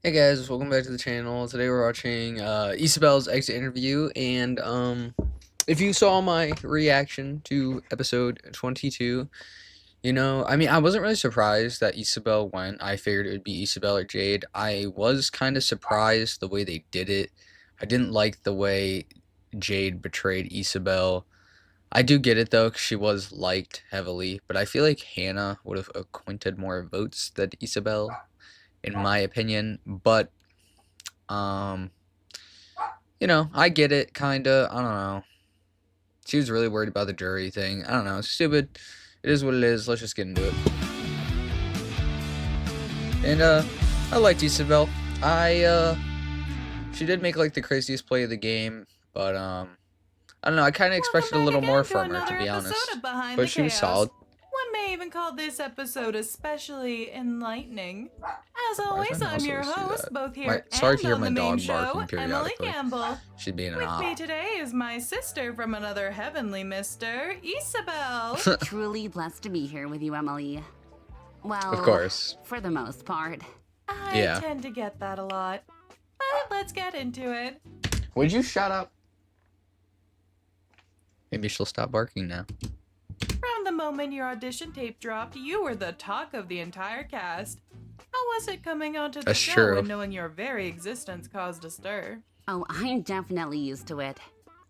Hey guys, welcome back to the channel. Today we're watching Isabel's exit interview, and if you saw my reaction to episode 22, I wasn't really surprised that Isabel went. I figured it would be Isabel or Jade. I was kind of surprised the way they did it. I didn't like the way Jade betrayed Isabel. I do get it though, 'cause she was liked heavily, but I feel like Hannah would have acquainted more votes than Isabel, in my opinion. But um, I get it, kinda. I don't know. She was really worried about the jury thing. I don't know. It's stupid. It is what it is. Let's just get into it. And I liked Isabel. She did make like the craziest play of the game, but I don't know. I kind of expected a little more from her, to be honest. But she was solid. One may even call this episode especially enlightening. As Why is always, my mouse I'm your always do host, that? both here Sorry and if you hear on my the main dog barking show, Emily periodically. Campbell. She's being an With op. me today is my sister from another heavenly mister, Isabel. Truly blessed to be here with you, Emily. Well, Of course. for the most part. I tend to get that a lot. But let's get into it. Would you shut up? Maybe she'll stop barking now. From the moment your audition tape dropped, you were the talk of the entire cast. How was it coming onto the That's show true. and knowing your very existence caused a stir? Oh, I'm definitely used to it.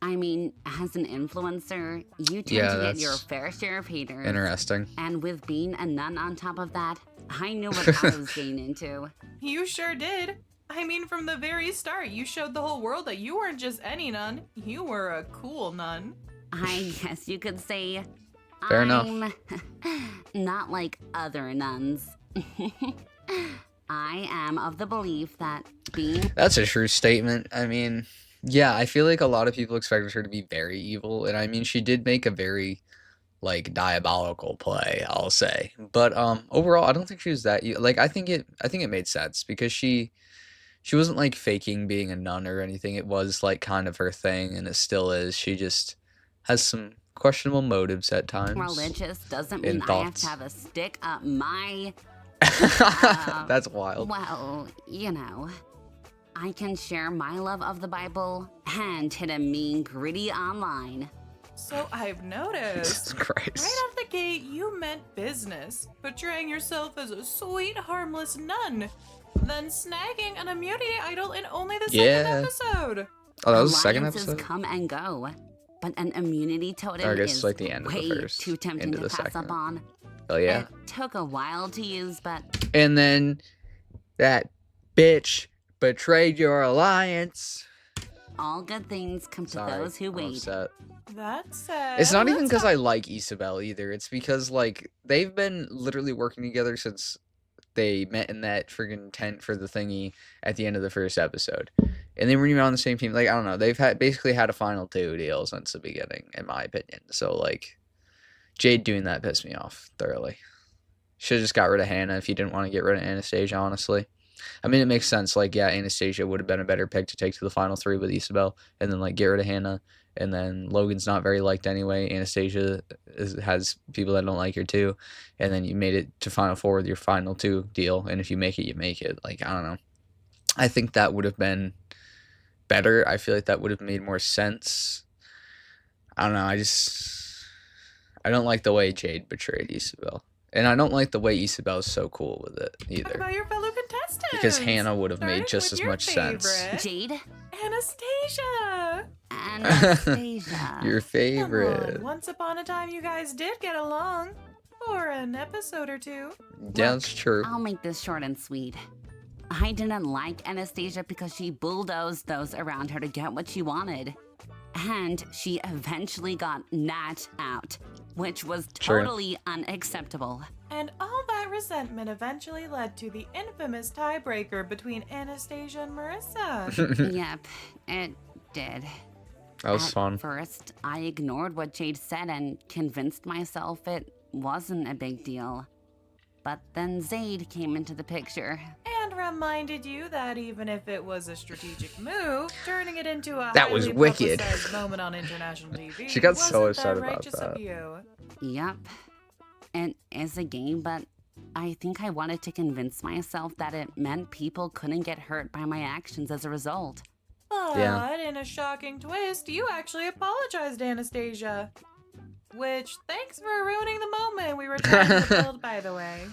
I mean, as an influencer, you tend Yeah, to get that's your fair share of haters. Interesting. And with being a nun on top of that, I knew what I was getting into. You sure did. I mean, from the very start, you showed the whole world that you weren't just any nun. You were a cool nun. I guess you could say Fair enough. I'm not like other nuns. I am of the belief that being That's a true statement. I mean, yeah, I feel like a lot of people expected her to be very evil, and I mean, she did make a very like diabolical play, I'll say. But overall, I don't think she was that like I think it made sense because she wasn't like faking being a nun or anything. It was like kind of her thing, and it still is. She just has some questionable motives at times. religious doesn't mean I have to have a stick up my That's wild. well, you know, I can share my love of the Bible and hit a mean gritty online. So I've Jesus noticed. Christ. Right out the gate, you meant business, portraying yourself as a sweet, harmless nun, then snagging an immunity idol in only the second episode. Oh, that was the second Alliances episode? come and go, but an immunity totem I guess is like the end of the way first, too tempting into to the pass second. up on. Oh yeah. It took a while to use, but And then that bitch betrayed your alliance. all good things come to Sorry, those who I'm wait. upset. That's sad. It's not even because I like Isabel either. It's because like they've been literally working together since they met in that friggin' tent for the thingy at the end of the first episode, and they weren't even on the same team. Like I don't know, they've basically had a final two deal since the beginning, in my opinion. So like, Jade doing that pissed me off thoroughly. Should have just got rid of Hannah if you didn't want to get rid of Anastasia. Honestly, I mean it makes sense. Like yeah, Anastasia would have been a better pick to take to the final three with Isabel, and then like get rid of Hannah. And then Logan's not very liked anyway. Anastasia has people that don't like her too. And then you made it to Final Four with your final two deal. And if you make it, you make it. Like, I don't know. I think that would have been better. I feel like that would have made more sense. I don't know. I don't like the way Jade betrayed Isabel. And I don't like the way Isabel's so cool with it Talk either. about your fellow contestants. Because Hannah would have Starting made just with as your much sense. favorite, Jade? Anastasia. Anastasia. Your Come favorite. on, once upon a time you guys did get along. For an episode or two. Yeah, that's true. I'll make this short and sweet. I didn't like Anastasia because she bulldozed those around her to get what she wanted. And she eventually got Nat out, which was Sure. totally unacceptable. And all that resentment eventually led to the infamous tiebreaker between Anastasia and Marissa. Yep, it did. That was At fun. first, I ignored what Jade said and convinced myself it wasn't a big deal. But then Zayd came into the picture. And reminded you that even if it was a strategic move, turning it into a That was highly wicked. publicized moment on international TV She got so wasn't upset that about righteous that. of you. Yep, it is a game, but I think I wanted to convince myself that it meant people couldn't get hurt by my actions as a result. Yeah. But in a shocking twist, you actually apologized, Anastasia. Which, thanks for ruining the moment we were trying to build, by the way.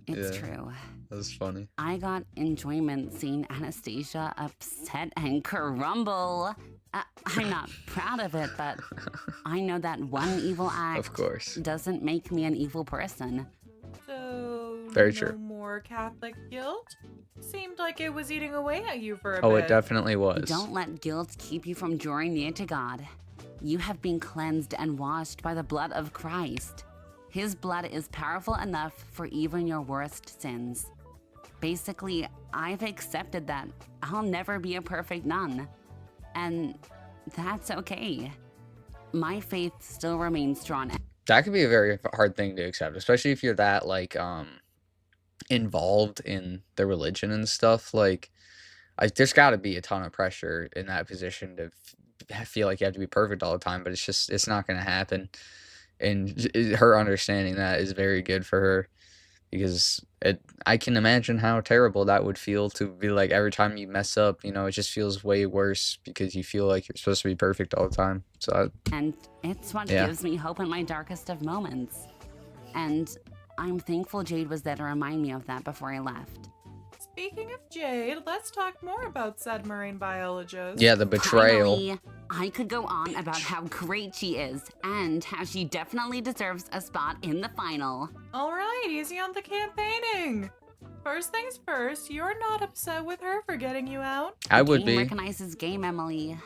It's Yeah. true. That was funny. I got enjoyment seeing Anastasia upset and crumble. I'm not proud of it, but I know that one evil act Of course. doesn't make me an evil person. So, Very no true. more Catholic guilt? Seemed like it was eating away at you for a Oh, bit. it definitely was. Don't let guilt keep you from drawing near to God. You have been cleansed and washed by the blood of Christ. His blood is powerful enough for even your worst sins. Basically, I've accepted that I'll never be a perfect nun. And that's okay. My faith still remains strong. That could be a very hard thing to accept, especially if you're that like involved in the religion and stuff. Like, there's got to be a ton of pressure in that position to feel like you have to be perfect all the time, but it's not going to happen. And her understanding that is very good for her, because I can imagine how terrible that would feel to be like every time you mess up, it just feels way worse because you feel like you're supposed to be perfect all the time. So And it's what Yeah. gives me hope in my darkest of moments. And I'm thankful Jade was there to remind me of that before I left. Speaking of Jade, let's talk more about said marine biologist. yeah, the betrayal. Finally, I could go on about how great she is and how she definitely deserves a spot in the final. Alright, easy on the campaigning. First things first, you're not upset with her for getting you out? I would Game be. recognizes game, Emily.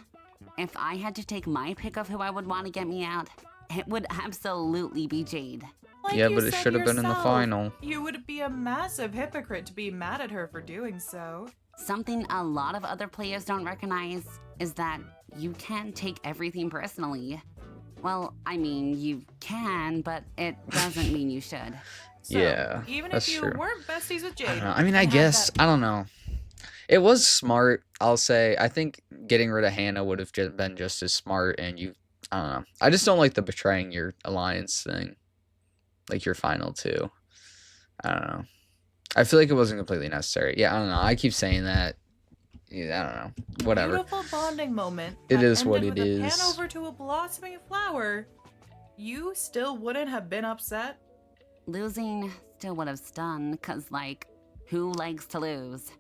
If I had to take my pick of who I would want to get me out, it would absolutely be Jade. Like Yeah, you but it said should have been in the yourself, final. You would be a massive hypocrite to be mad at her for doing so. Something a lot of other players don't recognize is that you can't take everything personally. Well, I mean, you can, but it doesn't mean you should. So, Yeah, even that's if you true. weren't besties with I Jade, don't know. I mean, I and had guess that- I don't know. It was smart, I'll say. I think getting rid of Hannah would have been just as smart, and I don't know. I just don't like the betraying your alliance thing, like your final two. I don't know. I feel like it wasn't completely necessary. Yeah, I don't know. I keep saying that. Yeah, I don't know. Whatever. Beautiful bonding moment. It that is what ended it with a is. Pan over to a blossoming flower. You still wouldn't have been upset? Losing still would have stung, cause like, who likes to lose?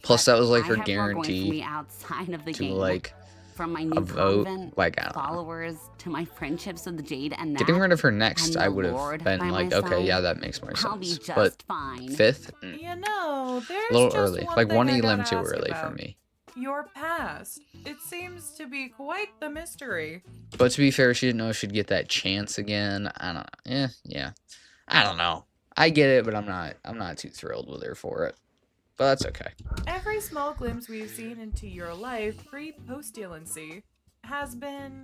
Plus, But that was like I her have more going for me guarantee outside of the to game. like From my new a vote. convent, Like, I don't know. followers, to my friendships with Jade and Nat, Getting rid of her next, and I the would have Lord been by like, my okay, side, yeah, that makes more I'll be sense. just But fine. fifth, You know, there's a little just early. one Like thing one I elim gotta too ask early about. for me. Your past. It seems to be quite the mystery. But to be fair, she didn't know she'd get that chance again. I don't know. Yeah. I don't know. I get it, but I'm not too thrilled with her for it. But that's okay. Every small glimpse we've seen into your life pre-postulancy has been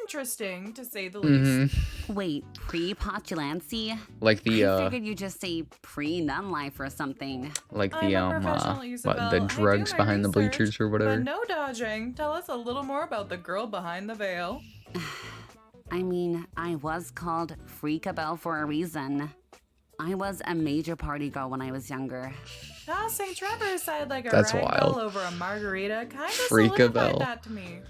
interesting, to say the least. Wait, pre-postulancy? Like the I figured you just say pre-nun life or something. like I'm the a professional, Isabel. what, the I do drugs my behind the research, bleachers or whatever. But no dodging. Tell us a little more about the girl behind the veil. I mean, I was called Freakabelle for a reason. I was a major party girl when I was younger. Tossing Trevor aside like a That's rag wild. doll over a margarita kind of Freakabelle. solidified that to me.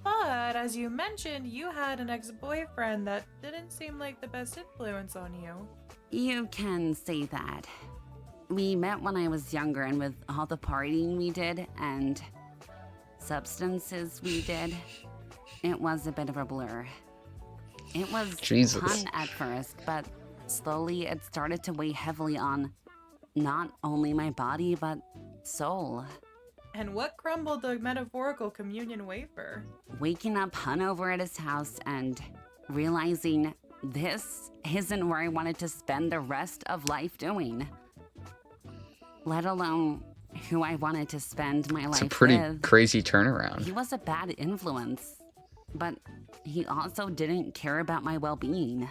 But as you mentioned, you had an ex-boyfriend that didn't seem like the best influence on you. You can say that. We met when I was younger, and with all the partying we did and substances we did, it was a bit of a blur. It was Jesus. fun at first, but slowly it started to weigh heavily on not only my body, but soul. And what crumbled the metaphorical communion wafer? Waking up hungover at his house and realizing this isn't where I wanted to spend the rest of life doing. Let alone who I wanted to spend my It's life a pretty with. crazy turnaround. He was a bad influence, but he also didn't care about my well-being.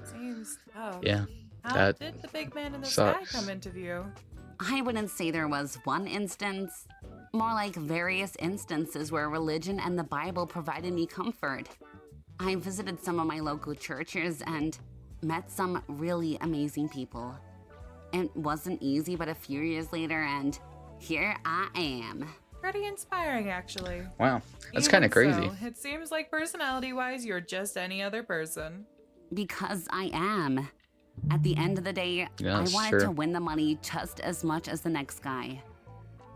Seems tough. Yeah. How that did the big man in the sucks. sky come into view? I wouldn't say there was one instance, more like various instances where religion and the Bible provided me comfort. I visited some of my local churches and met some really amazing people. It wasn't easy, but a few years later, and here I am. Pretty inspiring, actually. Wow, that's kind of crazy. So, it seems like personality-wise, you're just any other person. Because I am. At the end of the day, Yeah, I that's wanted true. to win the money just as much as the next guy.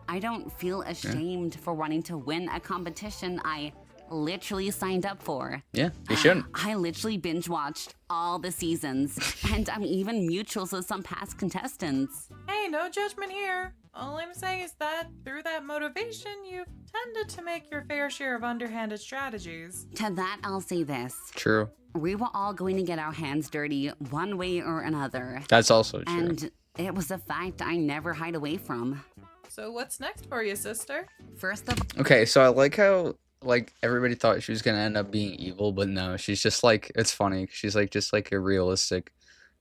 I don't feel ashamed for wanting to win a competition I literally signed up for. Yeah, you shouldn't. I literally binge watched all the seasons, and I'm even mutuals with some past contestants. Hey, no judgment here. All I'm saying is that through that motivation, you've tended to make your fair share of underhanded strategies. To that, I'll say this. True. We were all going to get our hands dirty one way or another. That's also true. And it was a fact I never hide away from. So what's next for you, sister? First of Okay, so I like how like everybody thought she was gonna end up being evil, but no, she's just like, it's funny. She's like just like a realistic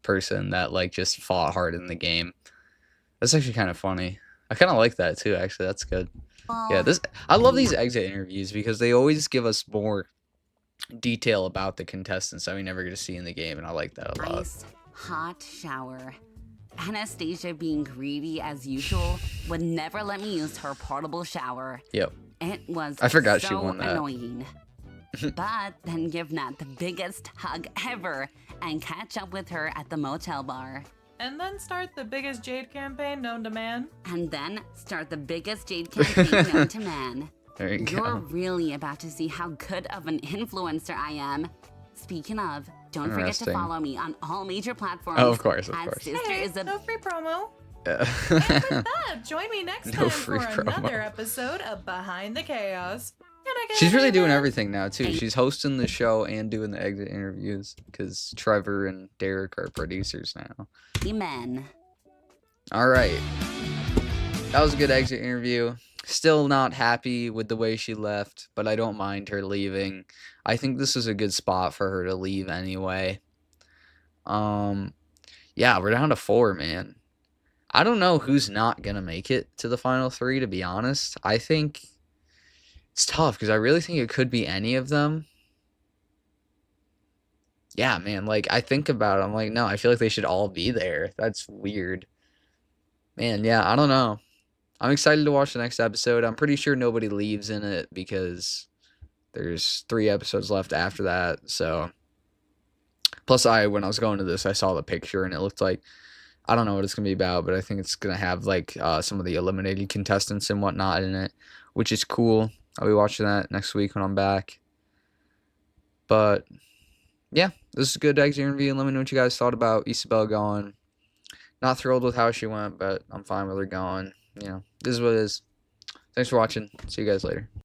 person that like just fought hard in the game. That's actually kind of funny. I kind of like that too. Actually, that's good. all, Yeah, I love these exit interviews because they always give us more detail about the contestants that we never get to see in the game, and I like that a lot. ice, hot shower. Anastasia, being greedy as usual, would never let me use her portable shower. Yep. It was I forgot so she won that. annoying. But then give Nat the biggest hug ever and catch up with her at the motel bar. And then start the biggest Jade campaign known to man. And then start the biggest Jade campaign known to man. There you You're go. really about to see how good of an influencer I am. Speaking of, don't forget to Interesting. follow me on all major platforms. Oh, of course, of at course. Sister Hey, Isabel. no free promo. Yeah. And with that, join me next No time free for promo. another episode of Behind the Chaos. Can I get She's really doing an everything now too. She's hosting the show and doing the exit interviews because Trevor and Derek are producers now. Amen. All right, that was a good exit interview. Still not happy with the way she left, but I don't mind her leaving. I think this is a good spot for her to leave anyway. Yeah, we're down to 4, man. I don't know who's not gonna make it to the final 3, to be honest. I think it's tough because I really think it could be any of them. Yeah, man, like I think about it, I'm like, no, I feel like they should all be there. That's weird. Man, yeah, I don't know. I'm excited to watch the next episode. I'm pretty sure nobody leaves in it because there's 3 episodes left after that. So, plus when I was going to this, I saw the picture and it looked like, I don't know what it's gonna be about, but I think it's gonna have like some of the eliminated contestants and whatnot in it, which is cool. I'll be watching that next week when I'm back. But yeah, this is a good exit interview, and let me know what you guys thought about Isabel going. Not thrilled with how she went, but I'm fine with her going. You know, this is what it is. Thanks for watching. See you guys later.